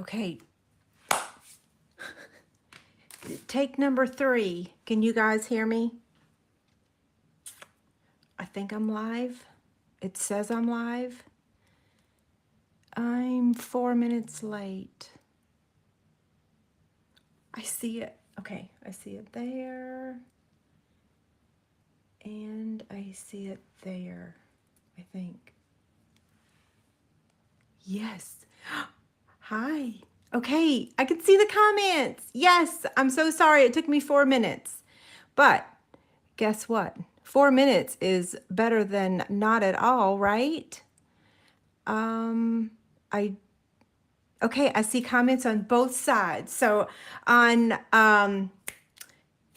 Okay, take number 3. Can you guys hear me? I think I'm live. It says I'm live. I'm 4 minutes late. I see it. Okay, I see it there. And I see it there, I think. Yes. Hi. Okay, I can see the comments. Yes, I'm so sorry. It took me 4 minutes. But guess what? 4 minutes is better than not at all, right? I okay, I see comments on both sides. So on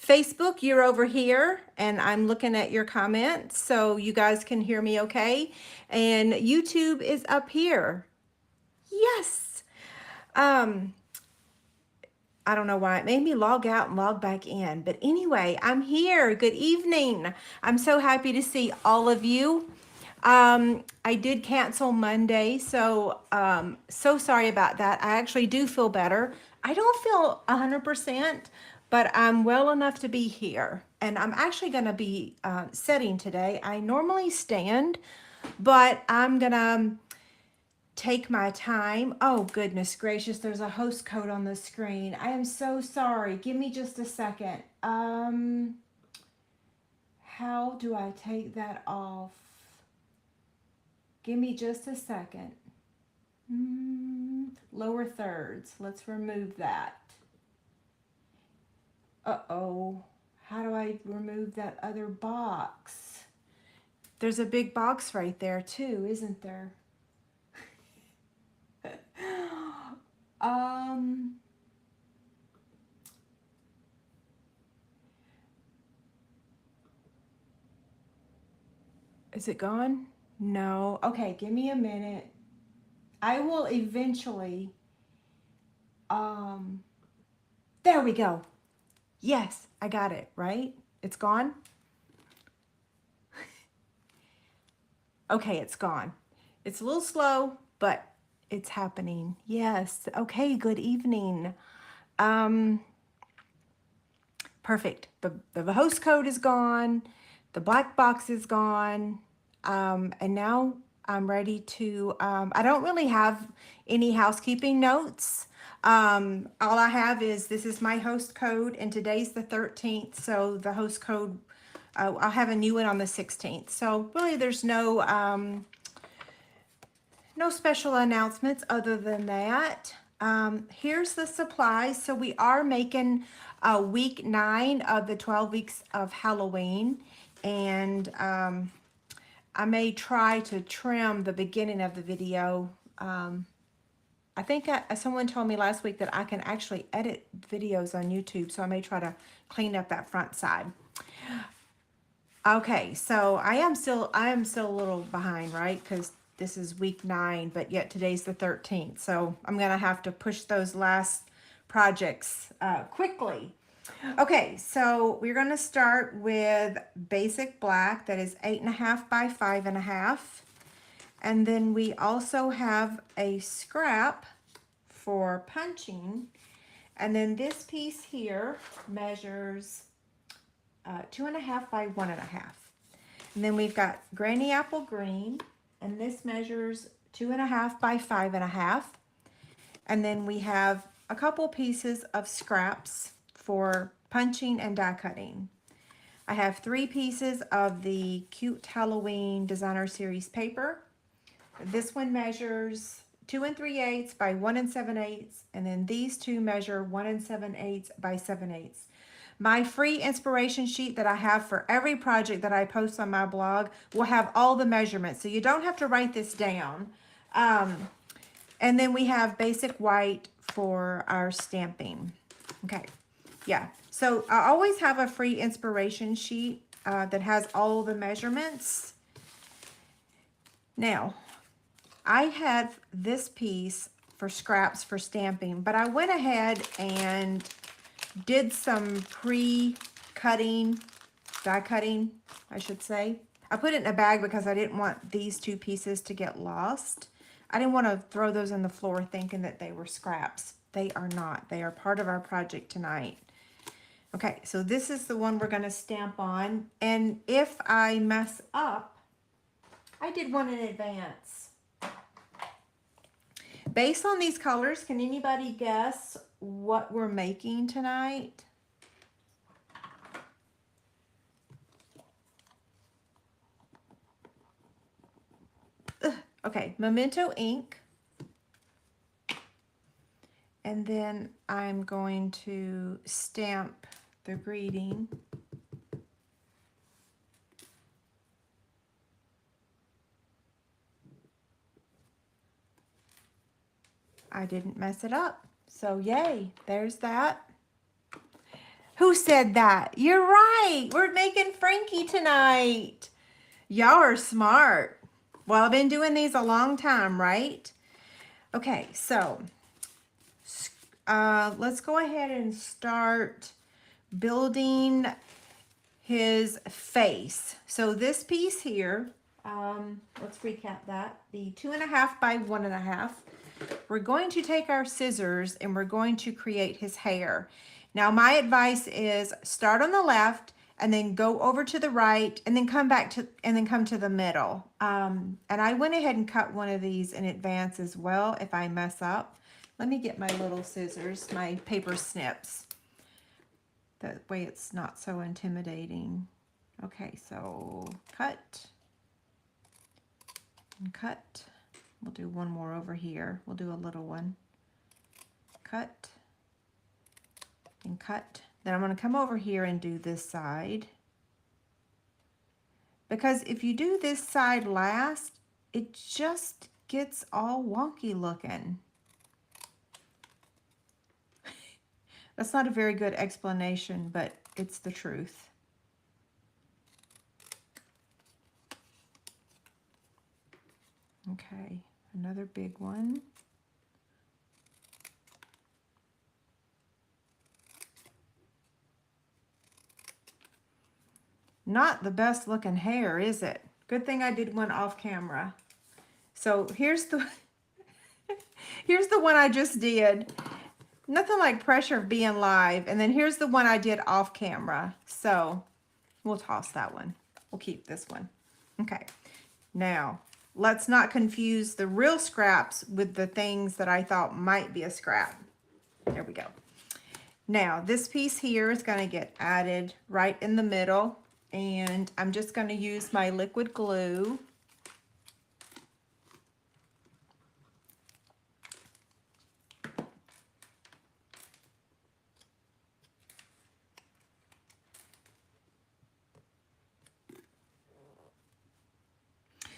Facebook, you're over here, and I'm looking at your comments, so you guys can hear me okay. And YouTube is up here. Yes. Um, I don't know why it made me log out and log back in, but anyway, I'm here. Good evening. I'm so happy to see all of you. I did cancel Monday, so so sorry about that. I actually do feel better. I don't feel 100%, but I'm well enough to be here. And I'm actually going to be sitting today. I normally stand, but I'm going to take my time. Oh, goodness gracious, there's a host code on the screen. I am so sorry. Give me just a second. How do I take that off? Give me just a second. Lower thirds. Let's remove that. Uh-oh. How do I remove that other box? There's a big box right there too, isn't there? um... Is it gone? No. Okay, give me a minute. I will eventually, there we go. Yes, I got it, right? It's gone? Okay, it's gone. It's a little slow, but it's happening. Yes. Okay, good evening. Perfect. The host code is gone. The black box is gone. And now I'm ready to, I don't really have any housekeeping notes. All I have is, this is my host code, and today's the 13th. So the host code, I'll have a new one on the 16th. So really there's no, no special announcements other than that. Here's the supplies. So we are making week 9 of the 12 weeks of Halloween. And I may try to trim the beginning of the video. I think someone told me last week that I can actually edit videos on YouTube. So I may try to clean up that front side. Okay, so I am still a little behind, right? Because this is week 9, but yet today's the 13th. So I'm gonna have to push those last projects quickly. Okay, so we're gonna start with basic black, that is 8.5 by 5.5. And then we also have a scrap for punching. And then this piece here measures 2.5 by 1.5. And then we've got Granny Apple Green, and this measures 2.5 by 5.5. And then we have a couple pieces of scraps for punching and die cutting. I have 3 pieces of the Cute Halloween Designer Series paper. This one measures 2 3/8 by 1 7/8, and then these two measure 1 7/8 by 7/8. My free inspiration sheet that I have for every project that I post on my blog will have all the measurements, so you don't have to write this down. And then we have basic white for our stamping. Okay, yeah. So I always have a free inspiration sheet that has all the measurements. Now, I had this piece for scraps for stamping, but I went ahead and did some pre-cutting, die cutting, I should say. I put it in a bag because I didn't want these 2 pieces to get lost. I didn't want to throw those on the floor thinking that they were scraps. They are not. They are part of our project tonight. Okay, so this is the one we're going to stamp on. And if I mess up, I did one in advance. Based on these colors, can anybody guess what we're making tonight? Ugh. Okay, Memento ink. And then I'm going to stamp the greeting. I didn't mess it up. So yay, there's that. Who said that? You're right. We're making Frankie tonight. Y'all are smart. Well, I've been doing these a long time, right? Okay, so let's go ahead and start building his face. So this piece here, let's recap that. The 2.5 by 1.5. We're going to take our scissors and we're going to create his hair. Now my advice is start on the left and then go over to the right and then come back to and then come to the middle. And I went ahead and cut one of these in advance as well if I mess up. Let me get my little scissors, my paper snips. That way it's not so intimidating. Okay, so cut and cut. We'll do one more over here. We'll do a little one. Cut and cut. Then I'm going to come over here and do this side. Because if you do this side last, it just gets all wonky looking. That's not a very good explanation, but it's the truth. Okay, another big one. Not the best looking hair, is it? Good thing I did one off camera. So here's the here's the one I just did. Nothing like pressure of being live. And then here's the one I did off camera. So we'll toss that one. We'll keep this one. Okay. Now, let's not confuse the real scraps with the things that I thought might be a scrap. There we go. Now, this piece here is going to get added right in the middle. And I'm just going to use my liquid glue.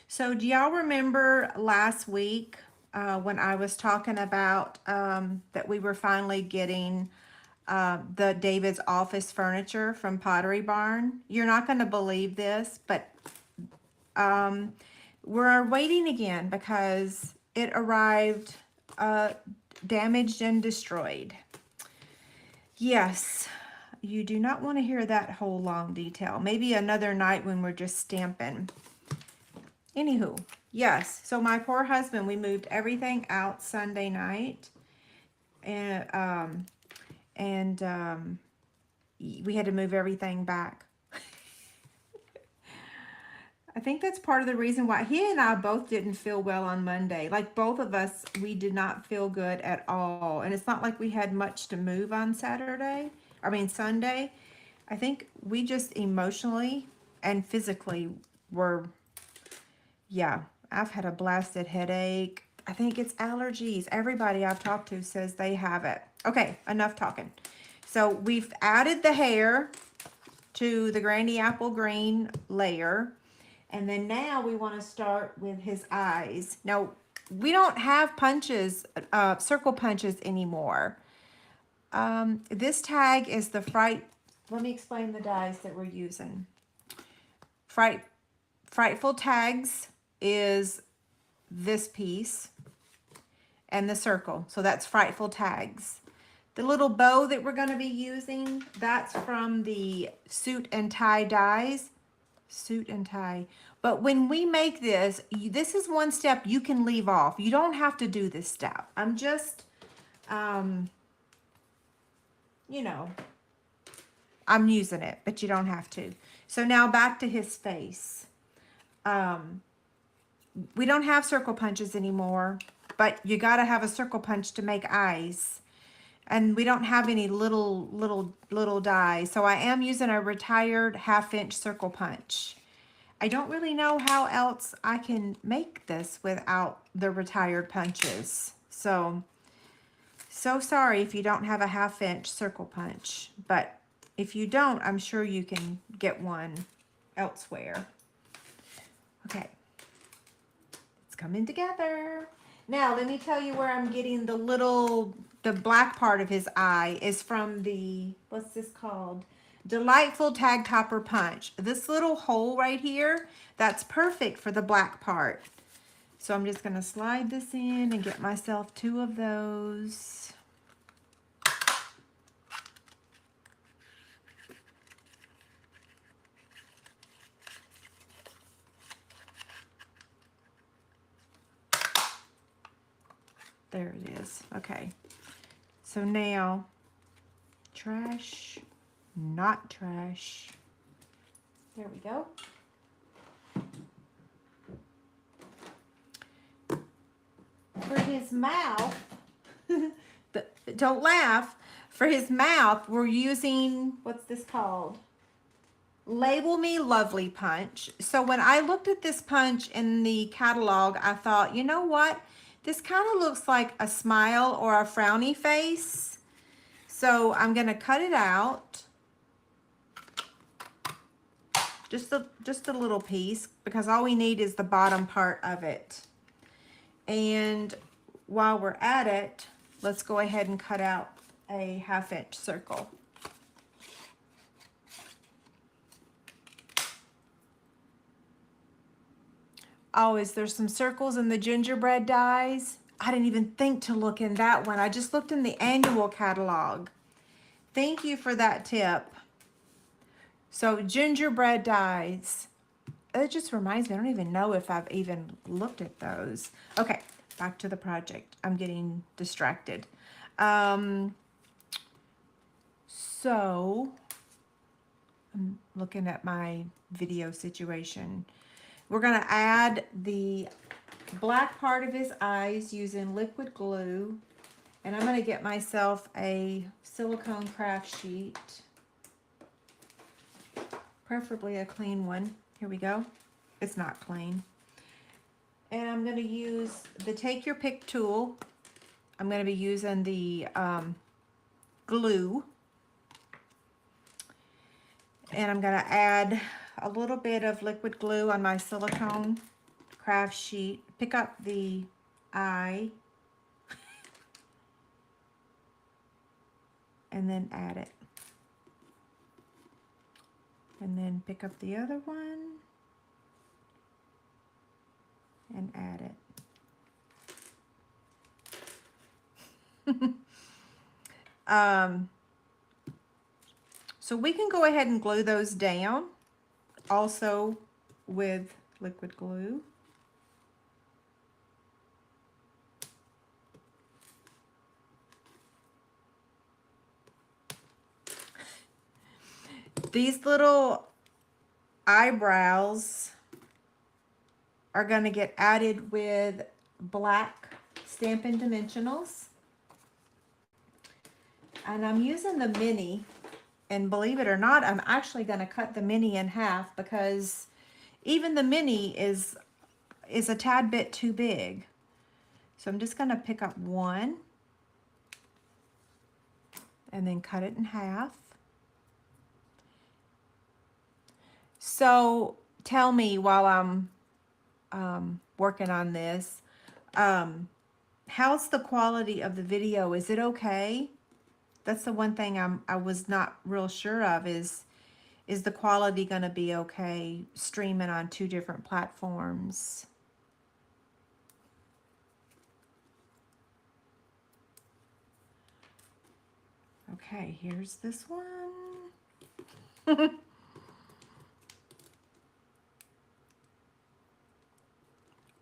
So do y'all remember last week when I was talking about that we were finally getting the David's office furniture from Pottery Barn? You're not going to believe this, but we're waiting again because it arrived damaged and destroyed. Yes, you do not want to hear that whole long detail. Maybe another night when we're just stamping. Anywho, yes, so my poor husband, we moved everything out Sunday night, and we had to move everything back. I think that's part of the reason why he and I both didn't feel well on Monday. Like both of us, we did not feel good at all. And it's not like we had much to move on Sunday. I think we just emotionally and physically were, yeah, I've had a blasted headache. I think it's allergies. Everybody I've talked to says they have it. Okay, enough talking. So we've added the hair to the Granny Apple Green layer. And then now we want to start with his eyes. Now, we don't have punches, circle punches anymore. This tag is the let me explain the dies that we're using. Frightful Tags is this piece and the circle. So that's Frightful Tags. The little bow that we're going to be using, that's from the Suit and Tie dies. suit and tie. But when we make this, this is one step you can leave off. You don't have to do this step. I'm just, you know, I'm using it, but you don't have to. So now back to his face. We don't have circle punches anymore, but you got to have a circle punch to make eyes. And we don't have any little dies. So I am using a retired 1/2" circle punch. I don't really know how else I can make this without the retired punches. So sorry if you don't have a 1/2" circle punch, but if you don't, I'm sure you can get one elsewhere. Okay, it's coming together. Now, let me tell you where I'm getting the black part of his eye is from the, what's this called? Delightful Tag Topper Punch. This little hole right here, that's perfect for the black part. So I'm just going to slide this in and get myself 2 of those. There it is. Okay. So now, trash, not trash. There we go. For his mouth, don't laugh. For his mouth, we're using, what's this called? Label Me Lovely punch. So when I looked at this punch in the catalog, I thought, you know what? This kind of looks like a smile or a frowny face. So I'm going to cut it out. Just a little piece, because all we need is the bottom part of it. And while we're at it, let's go ahead and cut out a 1/2" circle. Oh, is there some circles in the gingerbread dies? I didn't even think to look in that one. I just looked in the annual catalog. Thank you for that tip. So gingerbread dies. It just reminds me, I don't even know if I've even looked at those. Okay, back to the project. I'm getting distracted. So I'm looking at my video situation. We're going to add the black part of his eyes using liquid glue. And I'm going to get myself a silicone craft sheet. Preferably a clean one. Here we go. It's not clean. And I'm going to use the Take Your Pick tool. I'm going to be using the glue. And I'm going to add a little bit of liquid glue on my silicone craft sheet. Pick up the eye. And then add it. And then pick up the other one. And add it. So we can go ahead and glue those down also with liquid glue. These little eyebrows are going to get added with black Stampin' Dimensionals. And I'm using the mini, and believe it or not, I'm actually going to cut the mini in half because even the mini is a tad bit too big. So I'm just going to pick up one and then cut it in half. So tell me while I'm working on this, how's the quality of the video? Is it okay? That's the one thing I was not real sure of, is the quality going to be okay streaming on 2 different platforms? Okay, here's this one.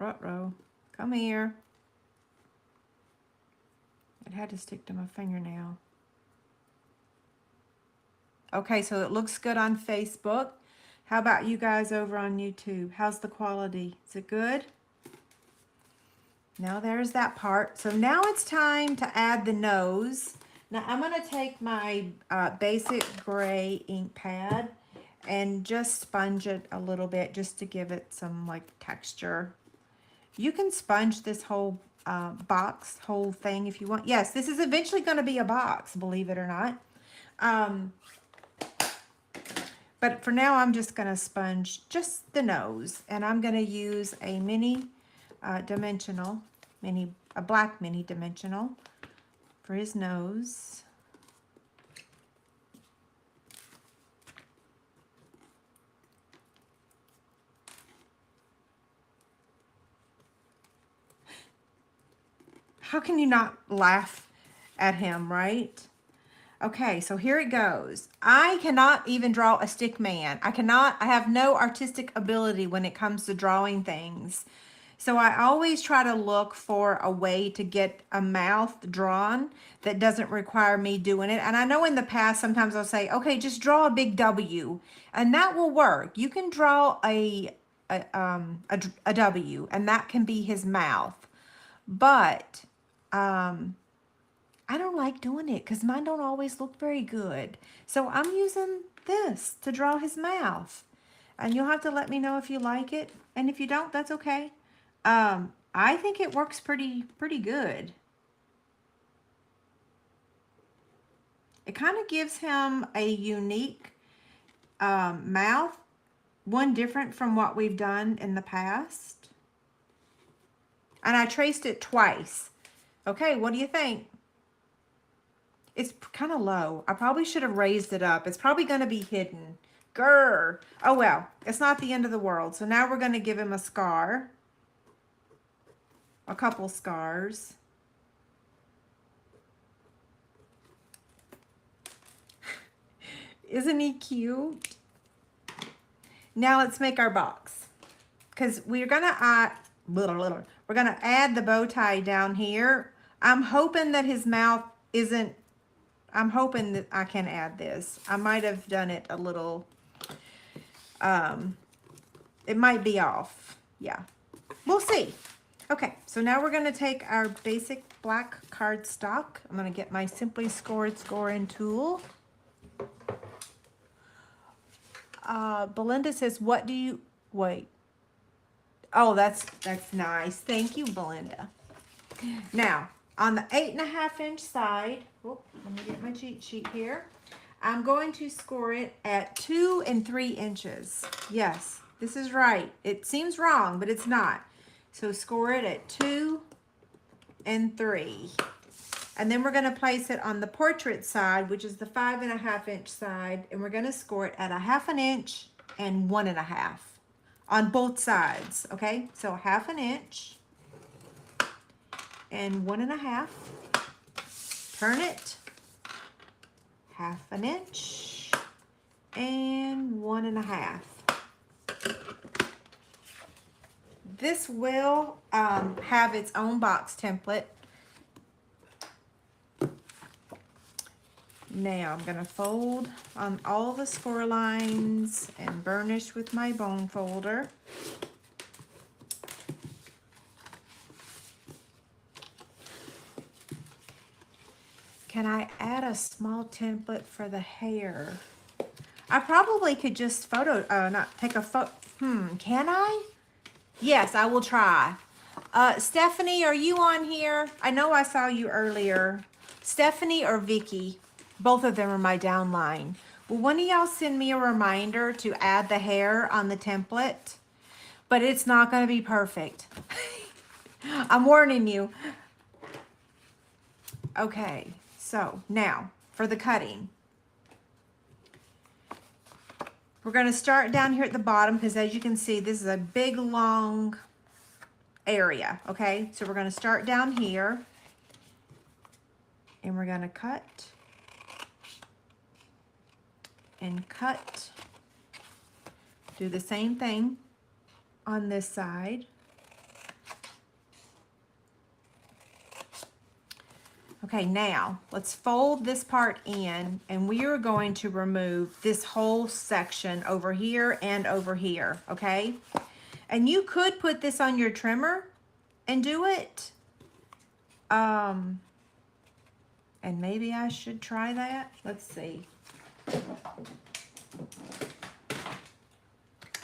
Ruh-roh. Come here. It had to stick to my fingernail. Okay, so it looks good on Facebook. How about you guys over on YouTube? How's the quality? Is it good? Now there's that part. So now it's time to add the nose. Now I'm going to take my basic gray ink pad and just sponge it a little bit just to give it some like texture. You can sponge this whole box, whole thing if you want. Yes, this is eventually going to be a box, believe it or not. But for now, I'm just going to sponge just the nose. And I'm going to use a mini dimensional, a black mini dimensional for his nose. How can you not laugh at him, right? Okay, so here it goes. I cannot even draw a stick man. I have no artistic ability when it comes to drawing things. So I always try to look for a way to get a mouth drawn that doesn't require me doing it. And I know in the past, sometimes I'll say, okay, just draw a big W, and that will work. You can draw a W, and that can be his mouth. But I don't like doing it because mine don't always look very good. So I'm using this to draw his mouth. And you'll have to let me know if you like it. And if you don't, that's okay. I think it works pretty good. It kind of gives him a unique mouth. One different from what we've done in the past. And I traced it twice. Okay, what do you think? It's kind of low. I probably should have raised it up. It's probably going to be hidden. Grr. Oh, well, it's not the end of the world. So now we're going to give him a scar. A couple scars. Isn't he cute? Now let's make our box. Because we're going to add the bow tie down here. I'm hoping that his mouth isn't, I'm hoping that I can add this. I might have done it a little, it might be off. Yeah, we'll see. Okay, so now we're going to take our basic black cardstock. I'm going to get my Simply Scored scoring tool. Belinda says, what do you, wait. Oh, that's nice. Thank you, Belinda. Now, on the 8.5 inch side, let me get my cheat sheet here. I'm going to score it at 2 and 3 inches. Yes, this is right. It seems wrong, but it's not. So score it at 2 and 3. And then we're going to place it on the portrait side, which is the 5.5 inch side, and we're going to score it at 1/2 inch and 1.5 on both sides. Okay, so 1/2 inch and 1.5. Turn it 1/2 inch and 1.5. This will have its own box template. Now I'm going to fold on all the score lines and burnish with my bone folder. Can I add a small template for the hair? I probably could just take a photo. Can I? Yes, I will try. Stephanie, are you on here? I know I saw you earlier. Stephanie or Vicky? Both of them are my downline. Will one of y'all send me a reminder to add the hair on the template? But it's not going to be perfect. I'm warning you. Okay, so now for the cutting. We're going to start down here at the bottom because as you can see, this is a big, long area, okay? So we're going to start down here and we're going to cut and cut. Do the same thing on this side. Okay, now let's fold this part in, and we are going to remove this whole section over here and over here, okay? And you could put this on your trimmer and do it. And maybe I should try that. Let's see.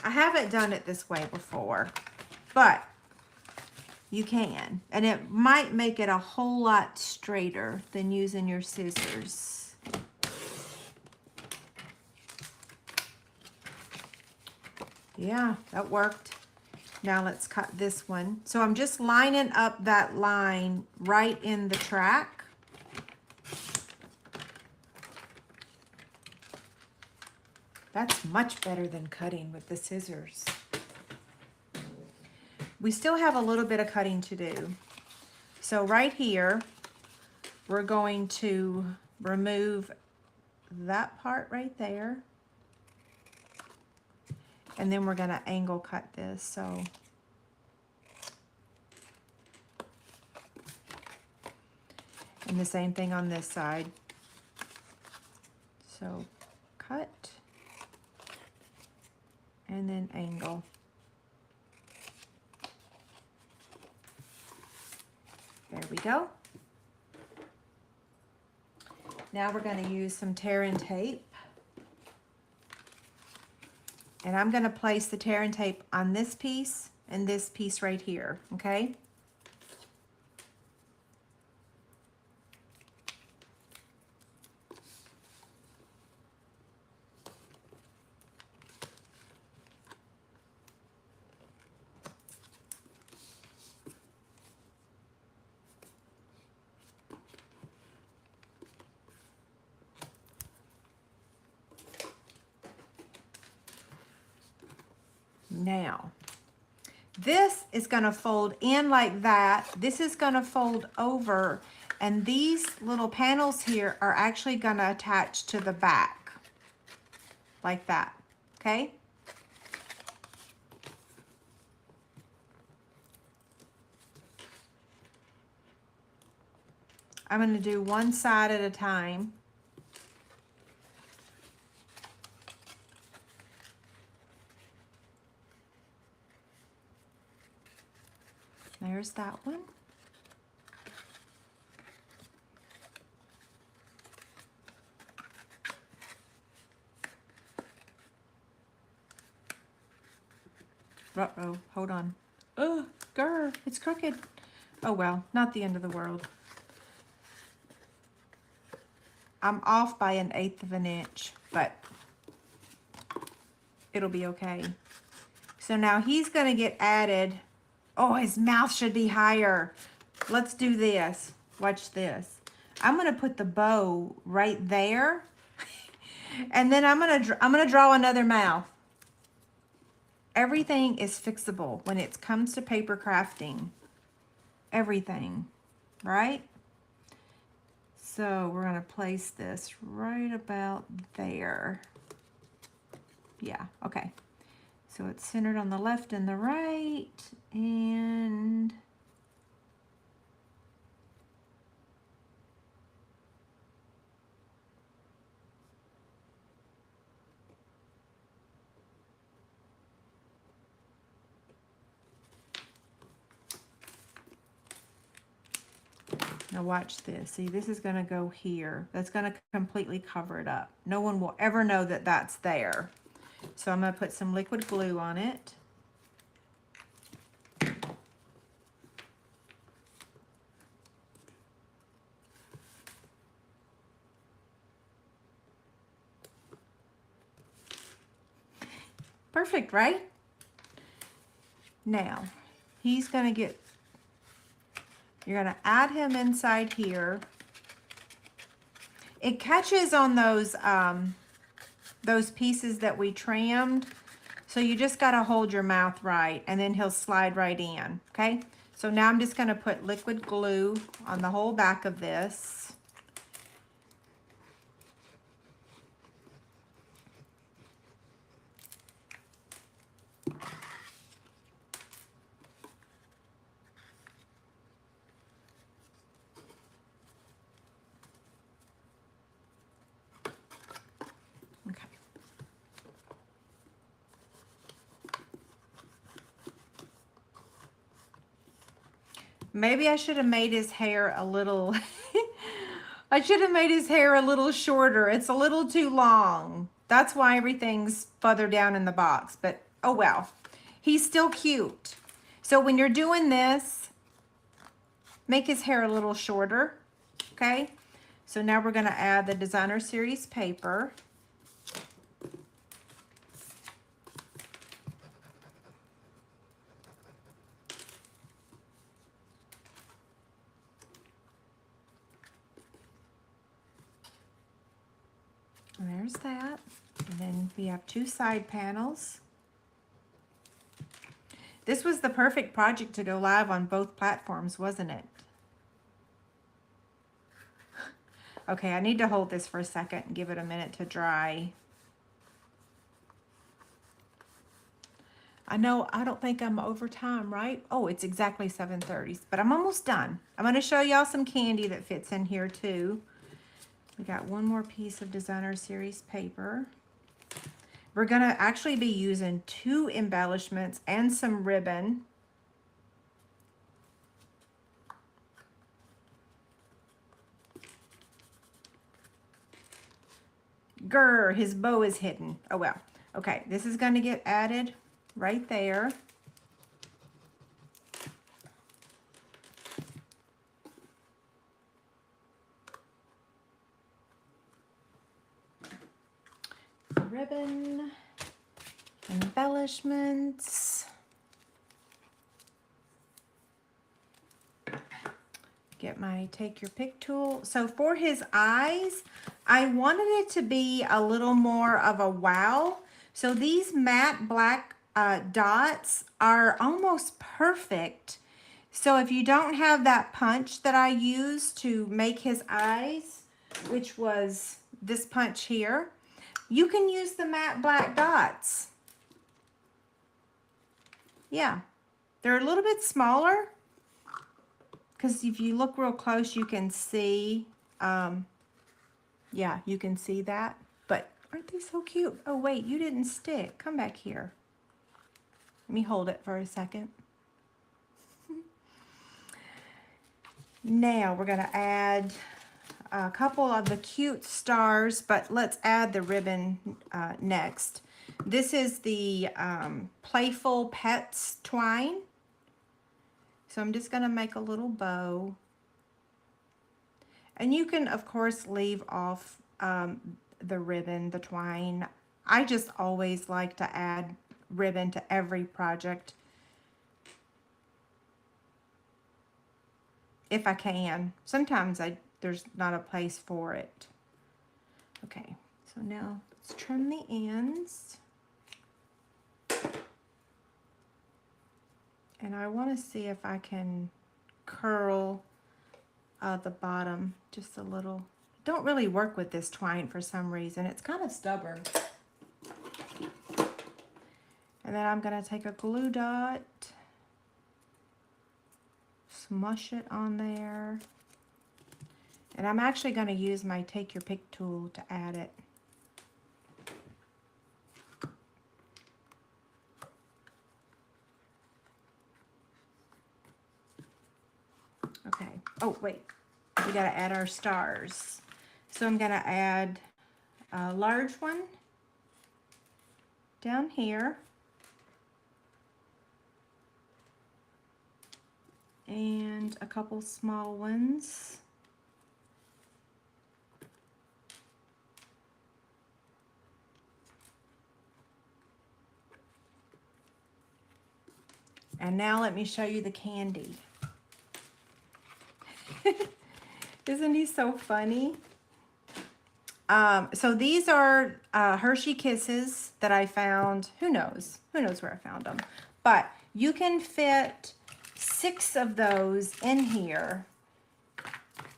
I haven't done it this way before, but you can. And it might make it a whole lot straighter than using your scissors. Yeah, that worked. Now let's cut this one. So I'm just lining up that line right in the track. That's much better than cutting with the scissors. We still have a little bit of cutting to do. So right here, we're going to remove that part right there. And then we're going to angle cut this. So and the same thing on this side. So cut and then angle. There we go. Now we're going to use some tear and tape. And I'm going to place the tear and tape on this piece and this piece right here, okay? Now, this is going to fold in like that. This is going to fold over, and these little panels here are actually going to attach to the back like that, okay? I'm going to do one side at a time. There's that one. Uh-oh, hold on. Oh, grr, it's crooked. Oh well, not the end of the world. I'm off by 1/8 of an inch, but it'll be okay. So now he's gonna get added. Oh, his mouth should be higher. Let's do this. Watch this. I'm gonna put the bow right there, and then I'm gonna draw another mouth. Everything is fixable when it comes to paper crafting. Everything, right? So we're gonna place this right about there. Yeah, okay. So it's centered on the left and the right, and now watch this. See, this is gonna go here. That's gonna completely cover it up. No one will ever know that that's there. So I'm gonna put some liquid glue on it. Perfect, right? Now, he's gonna get, you're gonna add him inside here. It catches on those pieces that we trimmed. So you just gotta hold your mouth right, and then he'll slide right in, okay? So now I'm just gonna put liquid glue on the whole back of this. Maybe I should have made his hair a little, I should have made his hair a little shorter. It's a little too long. That's why everything's further down in the box, but oh well. He's still cute. So when you're doing this, make his hair a little shorter, okay? So now we're gonna add the designer series paper. And there's that. And then we have 2 side panels. This was the perfect project to go live on both platforms, wasn't it? Okay, I need to hold this for a second and give it a minute to dry. I know, I don't think I'm over time, right? Oh, it's exactly 7:30, but I'm almost done. I'm going to show y'all some candy that fits in here too. We got one more piece of designer series paper. We're going to actually be using 2 embellishments and some ribbon. Grr, his bow is hidden. Oh well. Okay, this is going to get added right there. Ribbon, embellishments. Get my take your pick tool. So for his eyes, I wanted it to be a little more of a wow. So these matte black dots are almost perfect. So if you don't have that punch that I used to make his eyes, which was this punch here, you can use the matte black dots. Yeah, they're a little bit smaller because if you look real close, you can see, yeah, you can see that. But aren't they so cute? Oh, wait, you didn't stick. Come back here. Let me hold it for a second. Now we're going to add a couple of the cute stars, but let's add the ribbon next. This is the Playful Pets twine. So I'm just going to make a little bow. And you can, of course, leave off the ribbon, the twine. I just always like to add ribbon to every project if I can. Sometimes there's not a place for it. Okay, so now let's trim the ends. And I want to see if I can curl the bottom just a little. Don't really work with this twine for some reason. It's kind of stubborn. And then I'm going to take a glue dot, smush it on there. And I'm actually going to use my take your pick tool to add it. Okay. Oh, wait. We got to add our stars. So I'm going to add a large one down here. And a couple small ones. And now let me show you the candy. Isn't he so funny? So these are Hershey Kisses that I found. Who knows? Who knows where I found them? But you can fit 6 of those in here.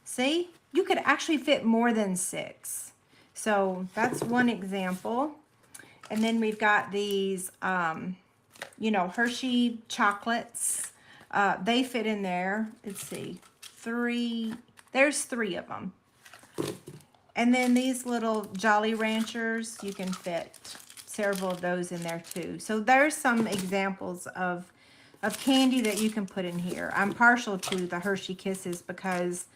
See? You could actually fit more than 6. So that's one example. And then we've got these, you know, Hershey chocolates. They fit in there. Let's see. 3. There's 3 of them. And then these little Jolly Ranchers, you can fit several of those in there too. So there's some examples of of candy that you can put in here. I'm partial to the Hershey Kisses because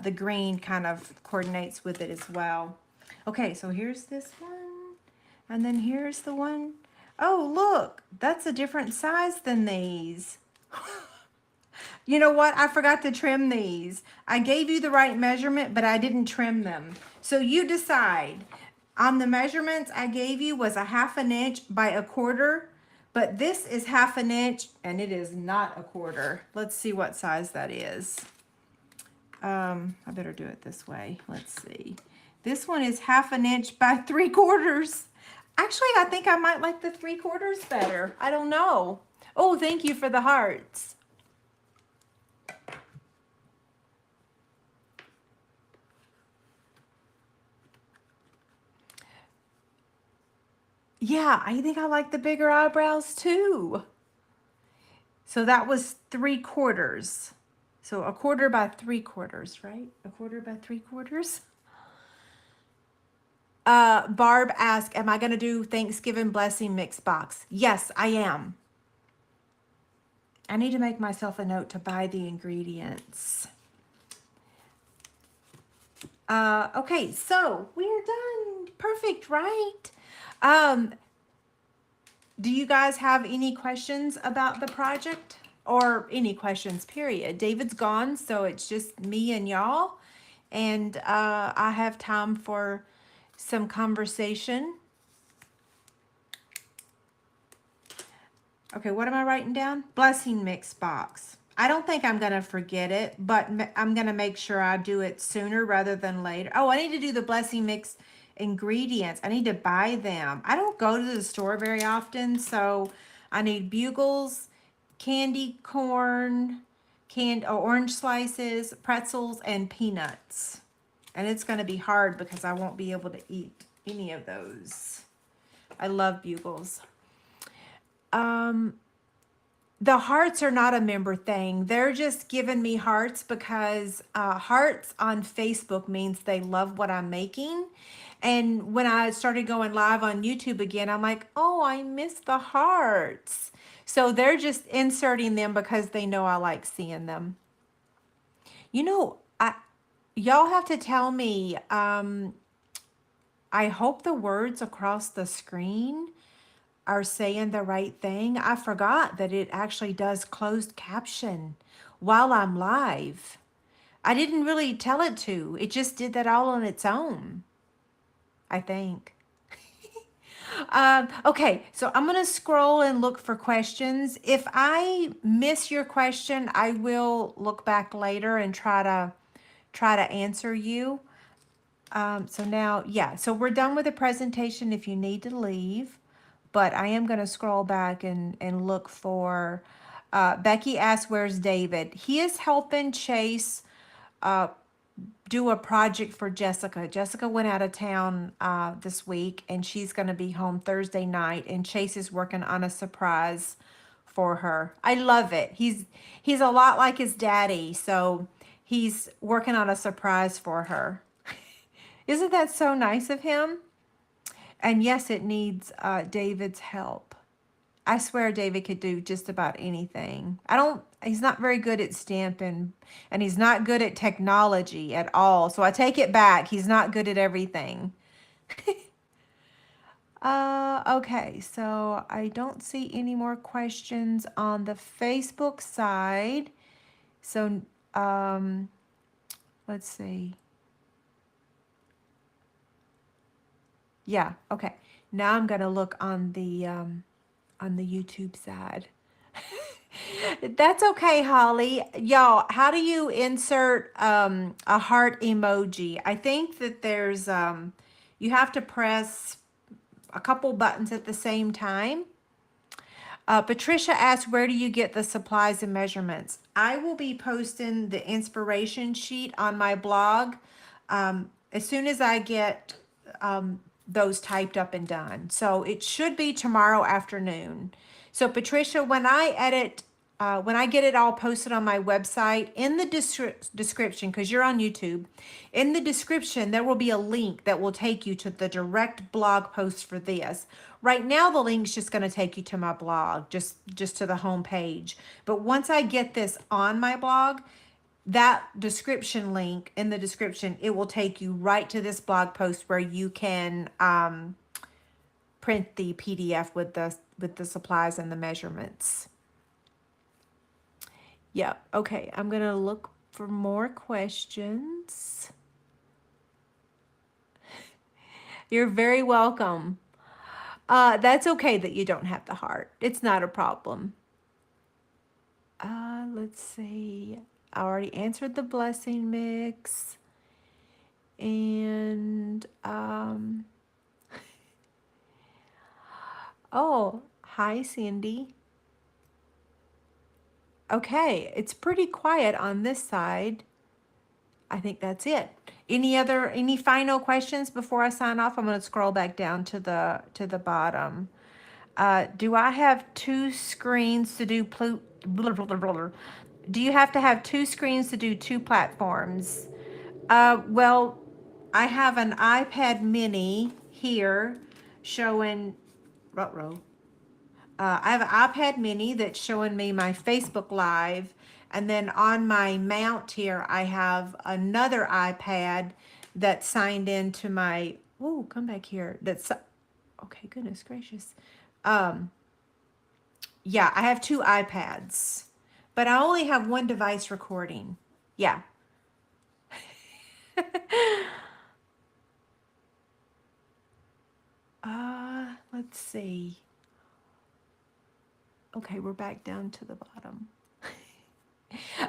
the green kind of coordinates with it as well. Okay, so here's this one. And then here's the one. Oh, look, that's a different size than these. You know what? I forgot to trim these. I gave you the right measurement, but I didn't trim them. So you decide. On the measurements I gave you was a 1/2 inch by 1/4, but this is 1/2 inch and it is not 1/4. Let's see what size that is. I better do it this way. Let's see. This one is 1/2 inch by 3/4. Actually, I think I might like the 3/4 better. I don't know. Oh, thank you for the hearts. Yeah, I think I like the bigger eyebrows too. So that was 3/4. So 1/4 by 3/4, right? 1/4 by 3/4. Barb asked, am I going to do Thanksgiving blessing mix box? Yes, I am. I need to make myself a note to buy the ingredients. Okay, so we're done. Perfect, right? Do you guys have any questions about the project? Or any questions, period? David's gone, so it's just me and y'all. And I have time for some conversation. Okay, what am I writing down? Blessing mix box. I don't think I'm going to forget it, but I'm going to make sure I do it sooner rather than later. Oh, I need to do the blessing mix ingredients. I need to buy them. I don't go to the store very often, so I need bugles, candy corn, orange slices, pretzels, and peanuts. And it's going to be hard because I won't be able to eat any of those. I love bugles. The hearts are not a member thing. They're just giving me hearts because hearts on Facebook means they love what I'm making. And when I started going live on YouTube again, I'm like, oh, I miss the hearts. So they're just inserting them because they know I like seeing them. You know, y'all have to tell me, I hope the words across the screen are saying the right thing. I forgot that it actually does closed caption while I'm live. I didn't really tell it to. It just did that all on its own, I think. Okay, so I'm going to scroll and look for questions. If I miss your question, I will look back later and try to answer you. So now, yeah, so we're done with the presentation if you need to leave. But I am going to scroll back and look for, Becky asked, where's David? He is helping Chase do a project for Jessica. Jessica went out of town this week, and she's going to be home Thursday night, and Chase is working on a surprise for her. I love it. He's a lot like his daddy, so he's working on a surprise for her. Isn't that so nice of him? And yes, it needs David's help. I swear David could do just about anything. He's not very good at stamping, and he's not good at technology at all. So I take it back. He's not good at everything. Okay, so I don't see any more questions on the Facebook side. So, let's see. Yeah, okay. Now I'm gonna look on the YouTube side. That's okay, Holly. Y'all, how do you insert a heart emoji? I think that there's you have to press a couple buttons at the same time. Patricia asked, where do you get the supplies and measurements? I will be posting the inspiration sheet on my blog as soon as I get those typed up and done. So it should be tomorrow afternoon. So Patricia, when I edit when I get it all posted on my website, in the description, because you're on YouTube, in the description, there will be a link that will take you to the direct blog post for this. Right now, the link's just going to take you to my blog, just to the home page. But once I get this on my blog, that description link in the description, it will take you right to this blog post where you can print the PDF with the supplies and the measurements. Yep. Okay. I'm going to look for more questions. You're very welcome. That's okay that you don't have the heart. It's not a problem. Let's see. I already answered the blessing mix. And, oh, hi, Cindy. Okay. It's pretty quiet on this side. I think that's it. Any final questions before I sign off? I'm going to scroll back down to the bottom. Do I have two screens to do do you have to have two screens to do two platforms? Well, I have an iPad mini here showing I have an iPad mini that's showing me my Facebook Live. And then on my mount here, I have another iPad that's signed into my, oh, come back here. That's, okay, goodness gracious. Yeah, I have two iPads, but I only have one device recording. Yeah. Let's see. Okay, we're back down to the bottom.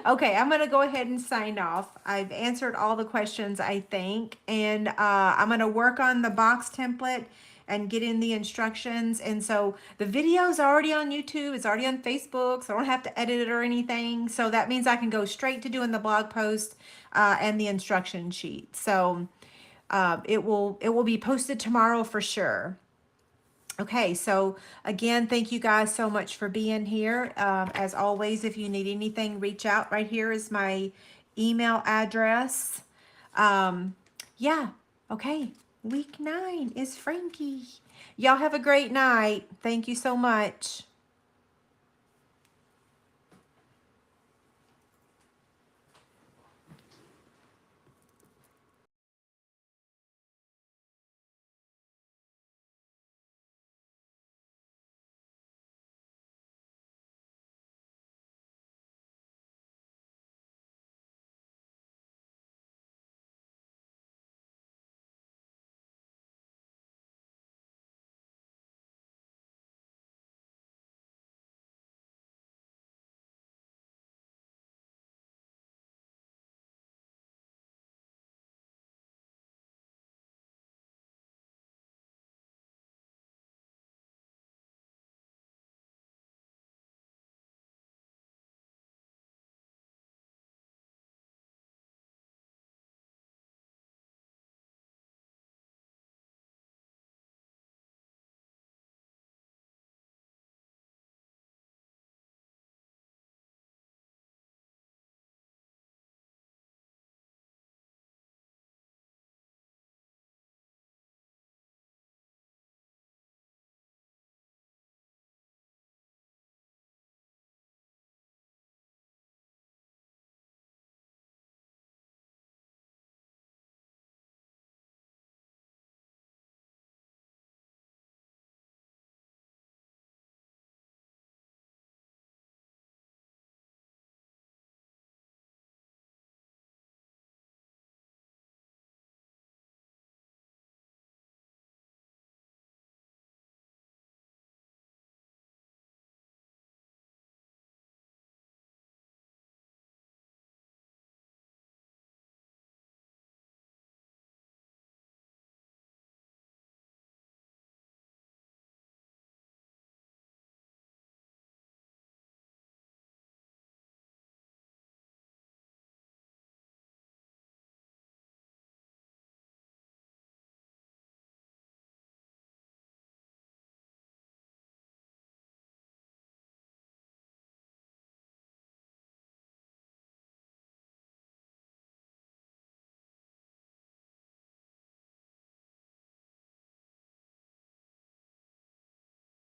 Okay, I'm going to go ahead and sign off. I've answered all the questions, I think, and I'm going to work on the box template and get in the instructions. And so the video's already on YouTube. It's already on Facebook, so I don't have to edit it or anything. So that means I can go straight to doing the blog post and the instruction sheet. So it will be posted tomorrow for sure. Okay, so again, thank you guys so much for being here. As always, if you need anything, reach out. Right here is my email address. Yeah, okay. Week 9 is Frankie. Y'all have a great night. Thank you so much.